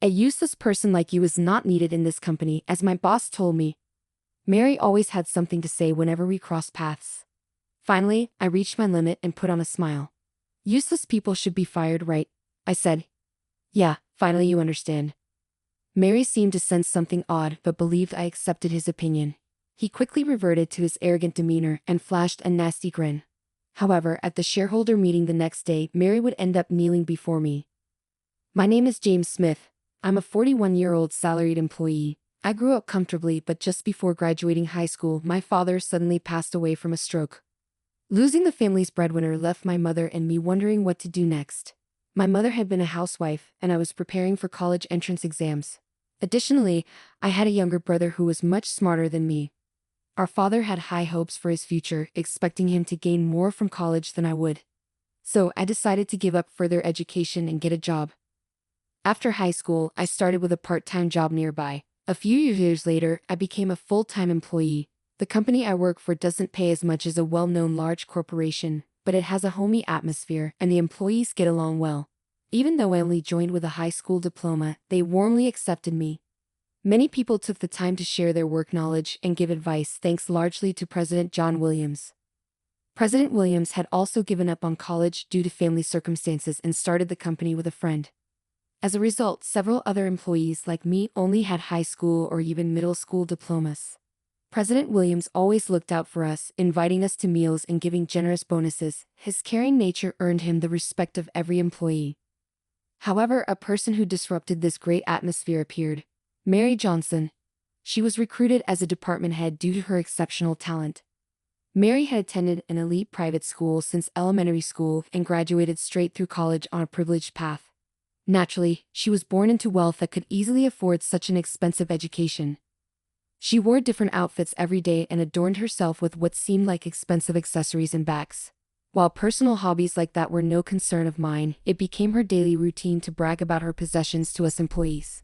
A useless person like you is not needed in this company, as my boss told me. Mary always had something to say whenever we crossed paths. Finally, I reached my limit and put on a smile. Useless people should be fired, right? I said. Yeah, finally you understand. Mary seemed to sense something odd but believed I accepted his opinion. He quickly reverted to his arrogant demeanor and flashed a nasty grin. However, at the shareholder meeting the next day, Mary would end up kneeling before me. My name is James Smith. I'm a 41-year-old salaried employee. I grew up comfortably, but just before graduating high school, my father suddenly passed away from a stroke. Losing the family's breadwinner left my mother and me wondering what to do next. My mother had been a housewife, and I was preparing for college entrance exams. Additionally, I had a younger brother who was much smarter than me. Our father had high hopes for his future, expecting him to gain more from college than I would. So I decided to give up further education and get a job. After high school, I started with a part-time job nearby. A few years later, I became a full-time employee. The company I work for doesn't pay as much as a well-known large corporation, but it has a homey atmosphere and the employees get along well. Even though I only joined with a high school diploma, they warmly accepted me. Many people took the time to share their work knowledge and give advice, thanks largely to President John Williams. President Williams had also given up on college due to family circumstances and started the company with a friend. As a result, several other employees like me only had high school or even middle school diplomas. President Williams always looked out for us, inviting us to meals and giving generous bonuses. His caring nature earned him the respect of every employee. However, a person who disrupted this great atmosphere appeared. Mary Johnson. She was recruited as a department head due to her exceptional talent. Mary had attended an elite private school since elementary school and graduated straight through college on a privileged path. Naturally, she was born into wealth that could easily afford such an expensive education. She wore different outfits every day and adorned herself with what seemed like expensive accessories and bags. While personal hobbies like that were no concern of mine, it became her daily routine to brag about her possessions to us employees.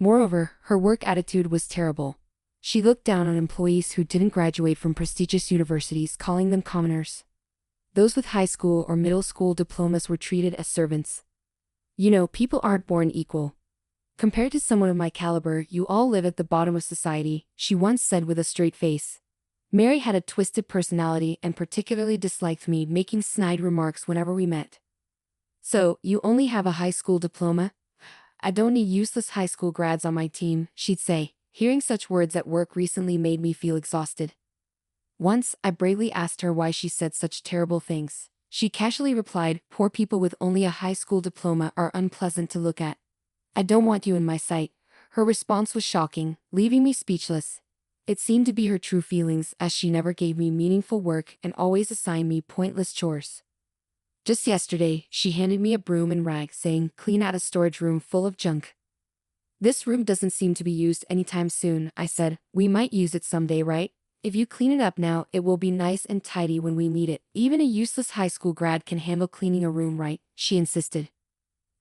Moreover, her work attitude was terrible. She looked down on employees who didn't graduate from prestigious universities, calling them commoners. Those with high school or middle school diplomas were treated as servants. You know, people aren't born equal. Compared to someone of my caliber, you all live at the bottom of society, she once said with a straight face. Mary had a twisted personality and particularly disliked me making snide remarks whenever we met. So, you only have a high school diploma? I don't need useless high school grads on my team, she'd say. Hearing such words at work recently made me feel exhausted. Once, I bravely asked her why she said such terrible things. She casually replied, "Poor people with only a high school diploma are unpleasant to look at. I don't want you in my sight." Her response was shocking, leaving me speechless. It seemed to be her true feelings, as she never gave me meaningful work and always assigned me pointless chores. Just yesterday, she handed me a broom and rag, saying, "Clean out a storage room full of junk." "This room doesn't seem to be used anytime soon," I said. "We might use it someday, right? If you clean it up now, it will be nice and tidy when we need it." "Even a useless high school grad can handle cleaning a room, right?" she insisted.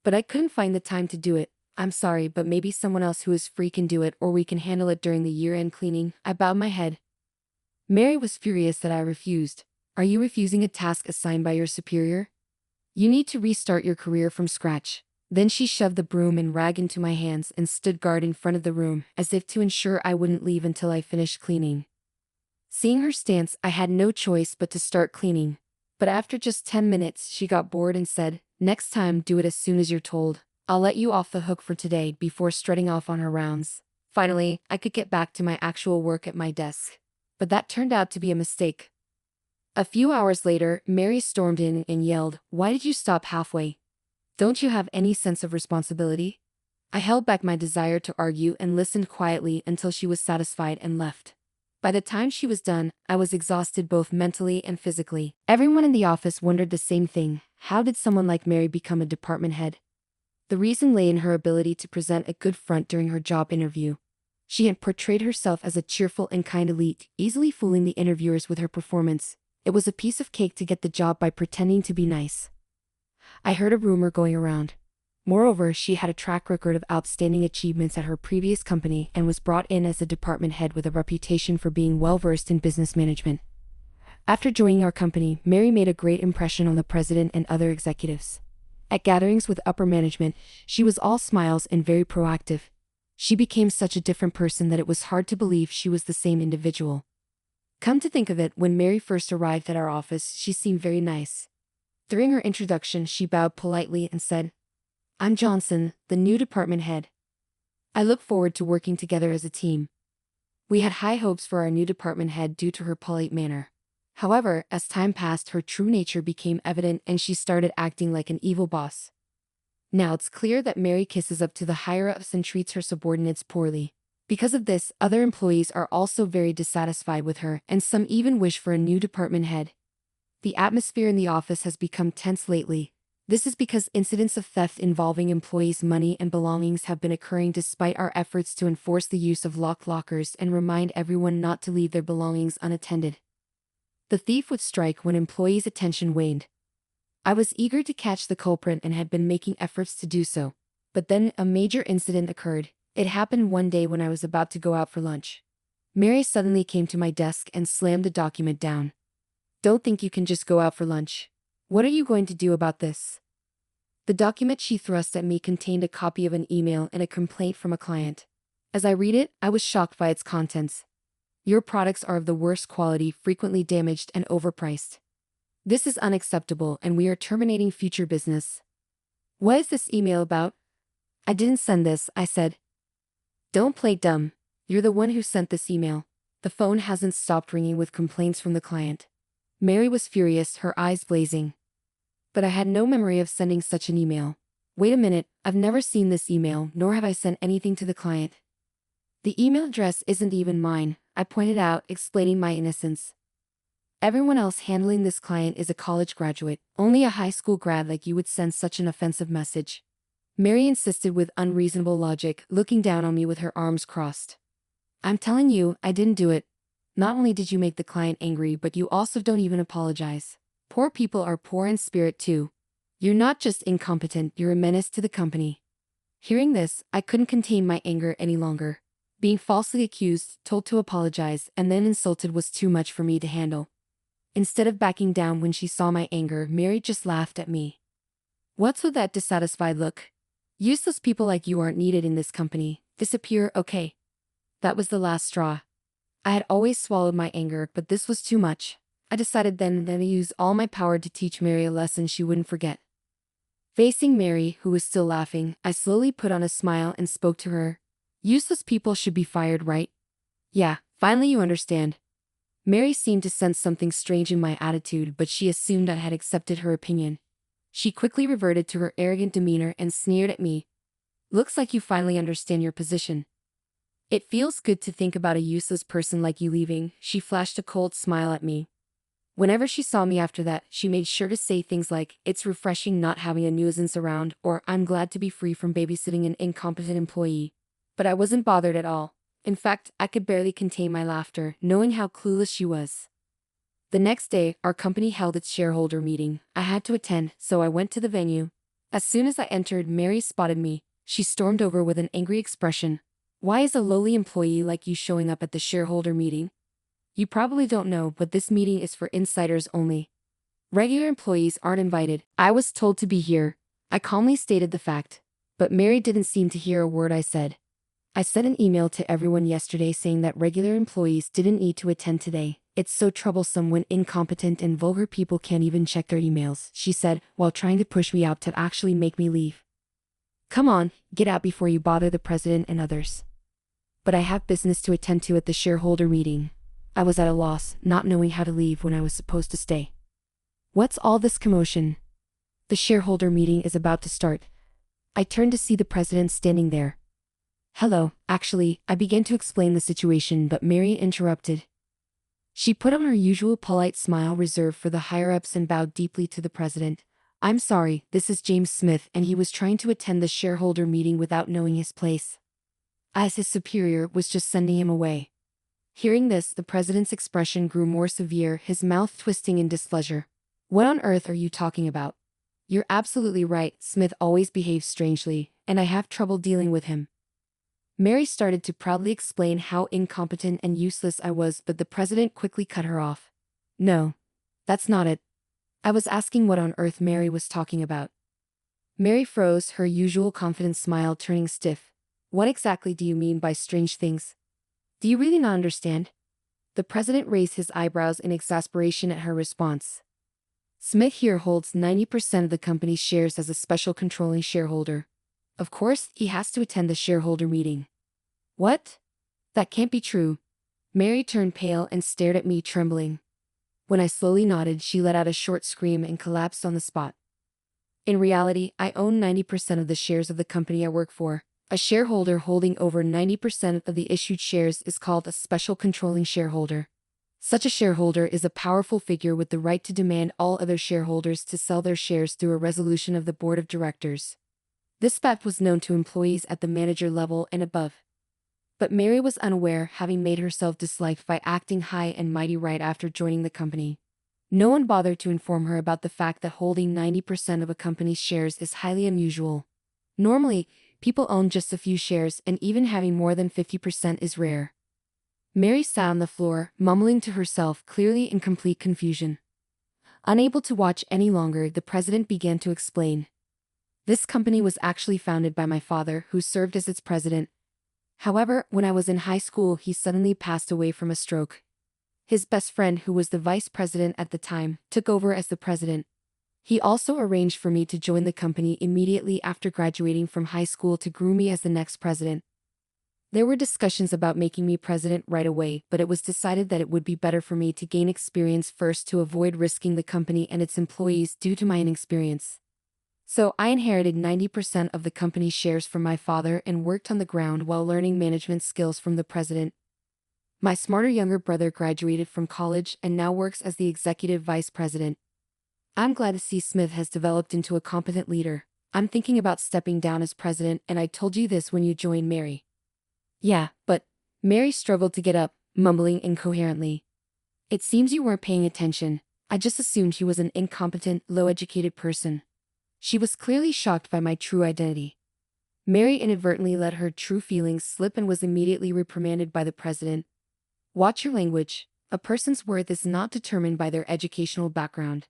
But I couldn't find the time to do it. "I'm sorry, but maybe someone else who is free can do it, or we can handle it during the year-end cleaning." I bowed my head. Mary was furious that I refused. "Are you refusing a task assigned by your superior? You need to restart your career from scratch." Then she shoved the broom and rag into my hands and stood guard in front of the room, as if to ensure I wouldn't leave until I finished cleaning. Seeing her stance, I had no choice but to start cleaning. But after just 10 minutes, she got bored and said, "Next time, do it as soon as you're told. I'll let you off the hook for today," before strutting off on her rounds. Finally, I could get back to my actual work at my desk. But that turned out to be a mistake. A few hours later, Mary stormed in and yelled, "Why did you stop halfway? Don't you have any sense of responsibility?" I held back my desire to argue and listened quietly until she was satisfied and left. By the time she was done, I was exhausted both mentally and physically. Everyone in the office wondered the same thing. How did someone like Mary become a department head? The reason lay in her ability to present a good front during her job interview. She had portrayed herself as a cheerful and kind elite, easily fooling the interviewers with her performance. It was a piece of cake to get the job by pretending to be nice. I heard a rumor going around. Moreover, she had a track record of outstanding achievements at her previous company and was brought in as a department head with a reputation for being well-versed in business management. After joining our company, Mary made a great impression on the president and other executives. At gatherings with upper management, she was all smiles and very proactive. She became such a different person that it was hard to believe she was the same individual. Come to think of it, when Mary first arrived at our office, she seemed very nice. During her introduction, she bowed politely and said, "I'm Johnson, the new department head. I look forward to working together as a team." We had high hopes for our new department head due to her polite manner. However, as time passed, her true nature became evident and she started acting like an evil boss. Now it's clear that Mary kisses up to the higher-ups and treats her subordinates poorly. Because of this, other employees are also very dissatisfied with her, and some even wish for a new department head. The atmosphere in the office has become tense lately. This is because incidents of theft involving employees' money and belongings have been occurring despite our efforts to enforce the use of locked lockers and remind everyone not to leave their belongings unattended. The thief would strike when employees' attention waned. I was eager to catch the culprit and had been making efforts to do so. But then a major incident occurred. It happened one day when I was about to go out for lunch. Mary suddenly came to my desk and slammed the document down. "Don't think you can just go out for lunch. What are you going to do about this?" The document she thrust at me contained a copy of an email and a complaint from a client. As I read it, I was shocked by its contents. "Your products are of the worst quality, frequently damaged and overpriced. This is unacceptable and we are terminating future business." "What is this email about?" "I didn't send this," I said. "Don't play dumb. You're the one who sent this email." The phone hasn't stopped ringing with complaints from the client. Mary was furious, her eyes blazing. But I had no memory of sending such an email. "Wait a minute, I've never seen this email, nor have I sent anything to the client." "The email address isn't even mine," I pointed out, explaining my innocence. "Everyone else handling this client is a college graduate. Only a high school grad like you would send such an offensive message." Mary insisted with unreasonable logic, looking down on me with her arms crossed. "I'm telling you, I didn't do it. Not only did you make the client angry, but you also don't even apologize. Poor people are poor in spirit too. You're not just incompetent, you're a menace to the company." Hearing this, I couldn't contain my anger any longer. Being falsely accused, told to apologize, and then insulted was too much for me to handle. Instead of backing down when she saw my anger, Mary just laughed at me. "What's with that dissatisfied look? Useless people like you aren't needed in this company. Disappear, okay." That was the last straw. I had always swallowed my anger, but this was too much. I decided then and then to use all my power to teach Mary a lesson she wouldn't forget. Facing Mary, who was still laughing, I slowly put on a smile and spoke to her. "Useless people should be fired, right?" "Yeah, finally you understand." Mary seemed to sense something strange in my attitude, but she assumed I had accepted her opinion. She quickly reverted to her arrogant demeanor and sneered at me. "Looks like you finally understand your position. It feels good to think about a useless person like you leaving." She flashed a cold smile at me. Whenever she saw me after that, she made sure to say things like, "It's refreshing not having a nuisance around," or "I'm glad to be free from babysitting an incompetent employee." But I wasn't bothered at all. In fact, I could barely contain my laughter, knowing how clueless she was. The next day, our company held its shareholder meeting. I had to attend, so I went to the venue. As soon as I entered, Mary spotted me. She stormed over with an angry expression. "Why is a lowly employee like you showing up at the shareholder meeting? You probably don't know, but this meeting is for insiders only. Regular employees aren't invited." I was told to be here. I calmly stated the fact. But Mary didn't seem to hear a word I said. "I sent an email to everyone yesterday saying that regular employees didn't need to attend today. It's so troublesome when incompetent and vulgar people can't even check their emails," she said, while trying to push me out to actually make me leave. "Come on, get out before you bother the president and others." "But I have business to attend to at the shareholder meeting." I was at a loss, not knowing how to leave when I was supposed to stay. "What's all this commotion?" "The shareholder meeting is about to start." I turned to see the president standing there. "Hello." Actually, I began to explain the situation, but Mary interrupted. She put on her usual polite smile reserved for the higher-ups and bowed deeply to the president. "I'm sorry, this is James Smith, and he was trying to attend the shareholder meeting without knowing his place. As his superior, was just sending him away." Hearing this, the president's expression grew more severe, his mouth twisting in displeasure. "What on earth are you talking about? You're absolutely right, Smith always behaves strangely, and I have trouble dealing with him." Mary started to proudly explain how incompetent and useless I was, but the president quickly cut her off. "No, that's not it. I was asking what on earth Mary was talking about." Mary froze, her usual confident smile turning stiff. What exactly do you mean by strange things? Do you really not understand? The president raised his eyebrows in exasperation at her response. Smith here holds 90% of the company's shares as a special controlling shareholder. Of course, he has to attend the shareholder meeting. What? That can't be true. Mary turned pale and stared at me, trembling. When I slowly nodded, she let out a short scream and collapsed on the spot. In reality, I own 90% of the shares of the company I work for. A shareholder holding over 90% of the issued shares is called a special controlling shareholder. Such a shareholder is a powerful figure with the right to demand all other shareholders to sell their shares through a resolution of the board of directors. This fact was known to employees at the manager level and above. But Mary was unaware, having made herself disliked by acting high and mighty right after joining the company. No one bothered to inform her about the fact that holding 90% of a company's shares is highly unusual. Normally, people own just a few shares, and even having more than 50% is rare. Mary sat on the floor, mumbling to herself, clearly in complete confusion. Unable to watch any longer, the president began to explain. This company was actually founded by my father, who served as its president. However, when I was in high school, he suddenly passed away from a stroke. His best friend, who was the vice president at the time, took over as the president. He also arranged for me to join the company immediately after graduating from high school to groom me as the next president. There were discussions about making me president right away, but it was decided that it would be better for me to gain experience first to avoid risking the company and its employees due to my inexperience. So I inherited 90% of the company's shares from my father and worked on the ground while learning management skills from the president. My smarter younger brother graduated from college and now works as the executive vice president. I'm glad to see Smith has developed into a competent leader. I'm thinking about stepping down as president, and I told you this when you joined Mary. Yeah, but Mary struggled to get up, mumbling incoherently. It seems you weren't paying attention. I just assumed he was an incompetent, low-educated person. She was clearly shocked by my true identity. Mary inadvertently let her true feelings slip and was immediately reprimanded by the president. Watch your language. A person's worth is not determined by their educational background.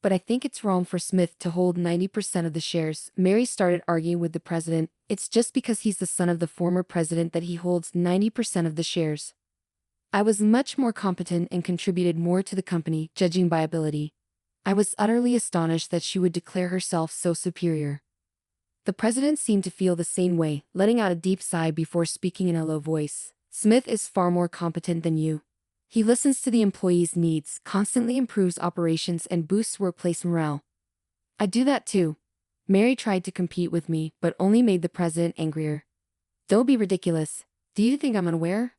But I think it's wrong for Smith to hold 90% of the shares. Mary started arguing with the president. It's just because he's the son of the former president that he holds 90% of the shares. I was much more competent and contributed more to the company, judging by ability. I was utterly astonished that she would declare herself so superior. The president seemed to feel the same way, letting out a deep sigh before speaking in a low voice. Smith is far more competent than you. He listens to the employees' needs, constantly improves operations, and boosts workplace morale. I do that too. Mary tried to compete with me, but only made the president angrier. Don't be ridiculous. Do you think I'm unaware?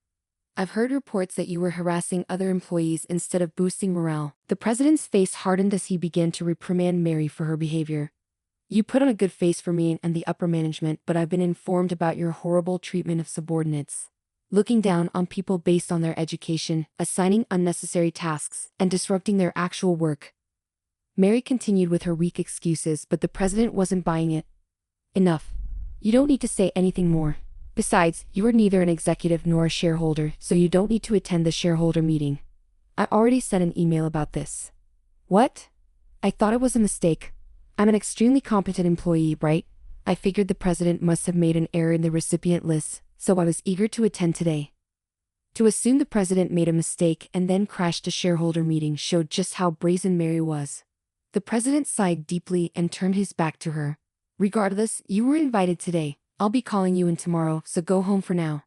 I've heard reports that you were harassing other employees instead of boosting morale. The president's face hardened as he began to reprimand Mary for her behavior. You put on a good face for me and the upper management, but I've been informed about your horrible treatment of subordinates. Looking down on people based on their education, assigning unnecessary tasks, and disrupting their actual work. Mary continued with her weak excuses, but the president wasn't buying it. Enough. You don't need to say anything more. Besides, you are neither an executive nor a shareholder, so you don't need to attend the shareholder meeting. I already sent an email about this. What? I thought it was a mistake. I'm an extremely competent employee, right? I figured the president must have made an error in the recipient list, so I was eager to attend today. To assume the president made a mistake and then crashed a shareholder meeting showed just how brazen Mary was. The president sighed deeply and turned his back to her. Regardless, you were invited today. I'll be calling you in tomorrow, so go home for now.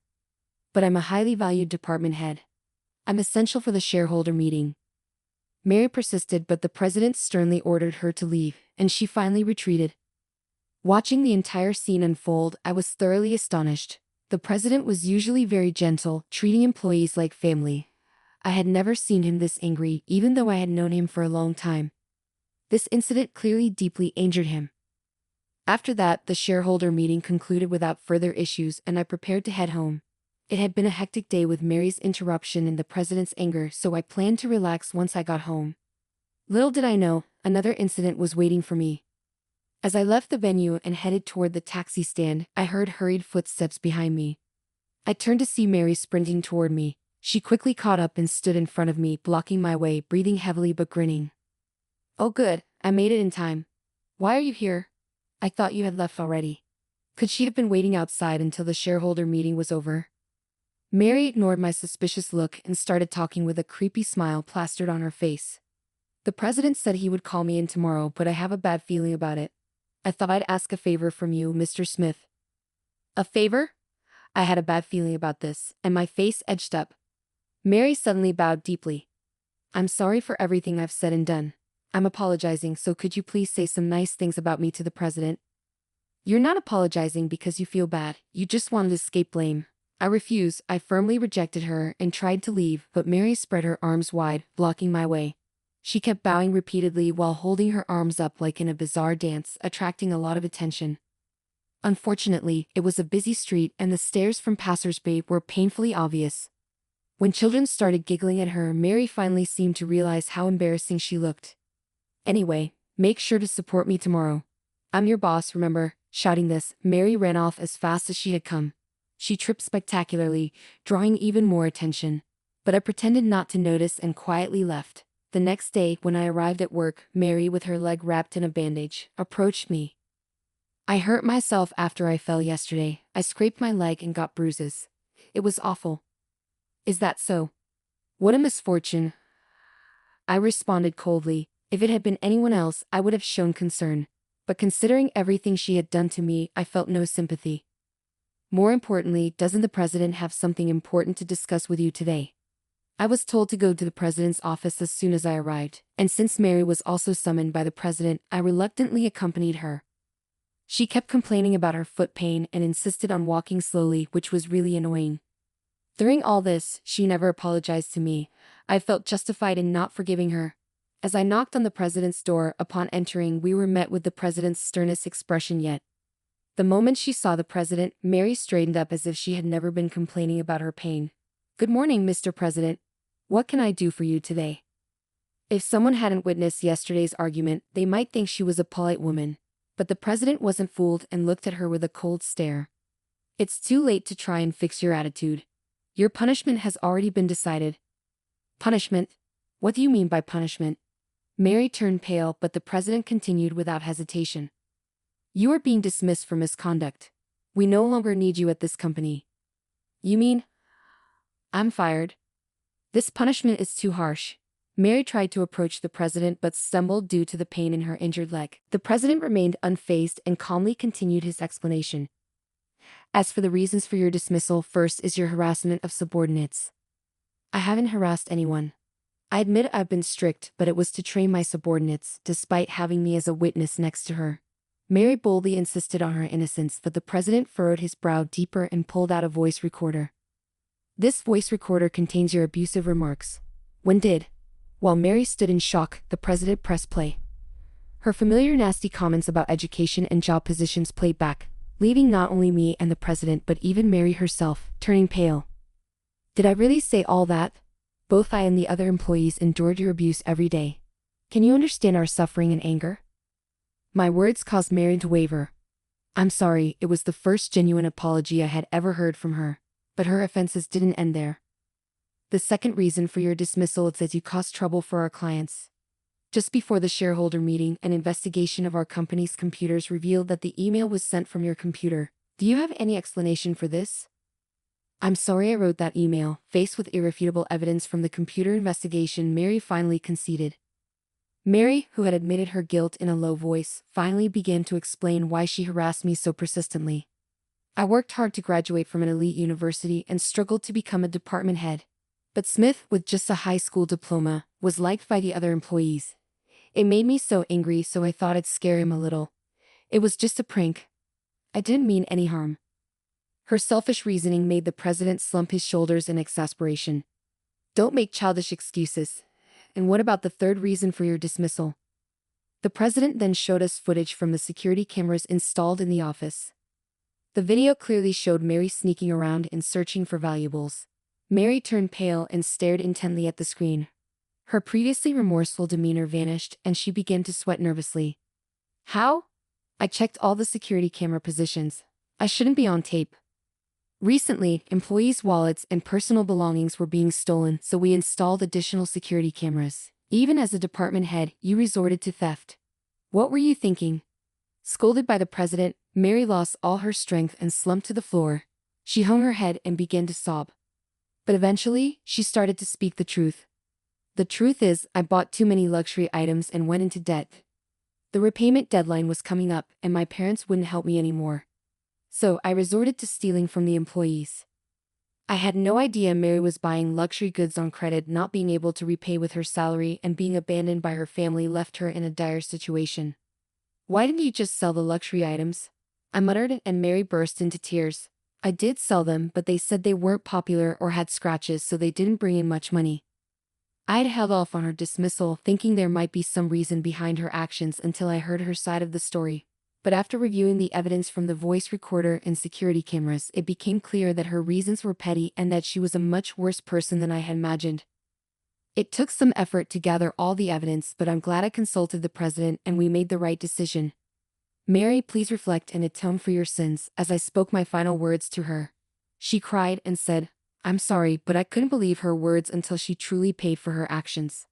But I'm a highly valued department head. I'm essential for the shareholder meeting. Mary persisted, but the president sternly ordered her to leave, and she finally retreated. Watching the entire scene unfold, I was thoroughly astonished. The president was usually very gentle, treating employees like family. I had never seen him this angry, even though I had known him for a long time. This incident clearly deeply injured him. After that, the shareholder meeting concluded without further issues, and I prepared to head home. It had been a hectic day with Mary's interruption and the president's anger, so I planned to relax once I got home. Little did I know, another incident was waiting for me. As I left the venue and headed toward the taxi stand, I heard hurried footsteps behind me. I turned to see Mary sprinting toward me. She quickly caught up and stood in front of me, blocking my way, breathing heavily but grinning. Oh good, I made it in time. Why are you here? I thought you had left already. Could she have been waiting outside until the shareholder meeting was over? Mary ignored my suspicious look and started talking with a creepy smile plastered on her face. The president said he would call me in tomorrow, but I have a bad feeling about it. I thought I'd ask a favor from you, Mr. Smith. A favor? I had a bad feeling about this, and my face edged up. Mary suddenly bowed deeply. I'm sorry for everything I've said and done. I'm apologizing, so could you please say some nice things about me to the president? You're not apologizing because you feel bad, you just want to escape blame. I refuse. I firmly rejected her and tried to leave, but Mary spread her arms wide, blocking my way. She kept bowing repeatedly while holding her arms up like in a bizarre dance, attracting a lot of attention. Unfortunately, it was a busy street and the stares from passers-by were painfully obvious. When children started giggling at her, Mary finally seemed to realize how embarrassing she looked. Anyway, make sure to support me tomorrow. I'm your boss, remember? Shouting this, Mary ran off as fast as she had come. She tripped spectacularly, drawing even more attention. But I pretended not to notice and quietly left. The next day, when I arrived at work, Mary, with her leg wrapped in a bandage, approached me. I hurt myself after I fell yesterday. I scraped my leg and got bruises. It was awful. Is that so? What a misfortune. I responded coldly. If it had been anyone else, I would have shown concern. But considering everything she had done to me, I felt no sympathy. More importantly, doesn't the president have something important to discuss with you today? I was told to go to the president's office as soon as I arrived, and since Mary was also summoned by the president, I reluctantly accompanied her. She kept complaining about her foot pain and insisted on walking slowly, which was really annoying. During all this, she never apologized to me. I felt justified in not forgiving her. As I knocked on the president's door, upon entering, we were met with the president's sternest expression yet. The moment she saw the president, Mary straightened up as if she had never been complaining about her pain. Good morning, Mr. President. What can I do for you today? If someone hadn't witnessed yesterday's argument, they might think she was a polite woman. But the president wasn't fooled and looked at her with a cold stare. It's too late to try and fix your attitude. Your punishment has already been decided. Punishment? What do you mean by punishment? Mary turned pale, but the president continued without hesitation. You are being dismissed for misconduct. We no longer need you at this company. You mean I'm fired? This punishment is too harsh. Mary tried to approach the president but stumbled due to the pain in her injured leg. The president remained unfazed and calmly continued his explanation. As for the reasons for your dismissal, first is your harassment of subordinates. I haven't harassed anyone. I admit I've been strict, but it was to train my subordinates, despite having me as a witness next to her. Mary boldly insisted on her innocence, but the president furrowed his brow deeper and pulled out a voice recorder. This voice recorder contains your abusive remarks. When did? While Mary stood in shock, the president pressed play. Her familiar nasty comments about education and job positions played back, leaving not only me and the president but even Mary herself turning pale. Did I really say all that? Both I and the other employees endured your abuse every day. Can you understand our suffering and anger? My words caused Mary to waver. I'm sorry, it was the first genuine apology I had ever heard from her. But her offenses didn't end there. The second reason for your dismissal is that you caused trouble for our clients. Just before the shareholder meeting, an investigation of our company's computers revealed that the email was sent from your computer. Do you have any explanation for this? I'm sorry I wrote that email. Faced with irrefutable evidence from the computer investigation, Mary finally conceded. Mary, who had admitted her guilt in a low voice, finally began to explain why she harassed me so persistently. I worked hard to graduate from an elite university and struggled to become a department head. But Smith, with just a high school diploma, was liked by the other employees. It made me so angry, so I thought I'd scare him a little. It was just a prank. I didn't mean any harm. Her selfish reasoning made the president slump his shoulders in exasperation. Don't make childish excuses. And what about the third reason for your dismissal? The president then showed us footage from the security cameras installed in the office. The video clearly showed Mary sneaking around and searching for valuables. Mary turned pale and stared intently at the screen. Her previously remorseful demeanor vanished and she began to sweat nervously. How? I checked all the security camera positions. I shouldn't be on tape. Recently, employees' wallets and personal belongings were being stolen, so we installed additional security cameras. Even as a department head, you resorted to theft. What were you thinking? Scolded by the president, Mary lost all her strength and slumped to the floor. She hung her head and began to sob. But eventually, she started to speak the truth. The truth is, I bought too many luxury items and went into debt. The repayment deadline was coming up, and my parents wouldn't help me anymore. So I resorted to stealing from the employees. I had no idea Mary was buying luxury goods on credit, not being able to repay with her salary, and being abandoned by her family left her in a dire situation. Why didn't you just sell the luxury items? I muttered, and Mary burst into tears. I did sell them, but they said they weren't popular or had scratches, so they didn't bring in much money. I had held off on her dismissal, thinking there might be some reason behind her actions until I heard her side of the story. But after reviewing the evidence from the voice recorder and security cameras, it became clear that her reasons were petty and that she was a much worse person than I had imagined. It took some effort to gather all the evidence, but I'm glad I consulted the president and we made the right decision. Mary, please reflect and atone for your sins. As I spoke my final words to her, she cried and said, I'm sorry, but I couldn't believe her words until she truly paid for her actions.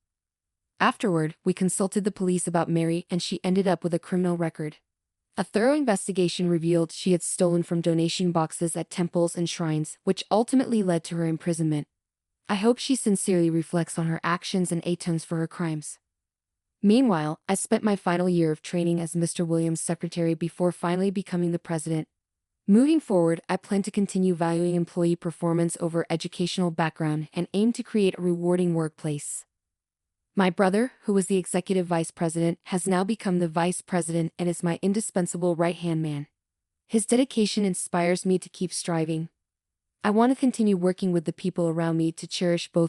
Afterward, we consulted the police about Mary, and she ended up with a criminal record. A thorough investigation revealed she had stolen from donation boxes at temples and shrines, which ultimately led to her imprisonment. I hope she sincerely reflects on her actions and atones for her crimes. Meanwhile, I spent my final year of training as Mr. Williams' secretary before finally becoming the president. Moving forward, I plan to continue valuing employee performance over educational background and aim to create a rewarding workplace. My brother, who was the executive vice president, has now become the vice president and is my indispensable right-hand man. His dedication inspires me to keep striving. I want to continue working with the people around me to cherish both the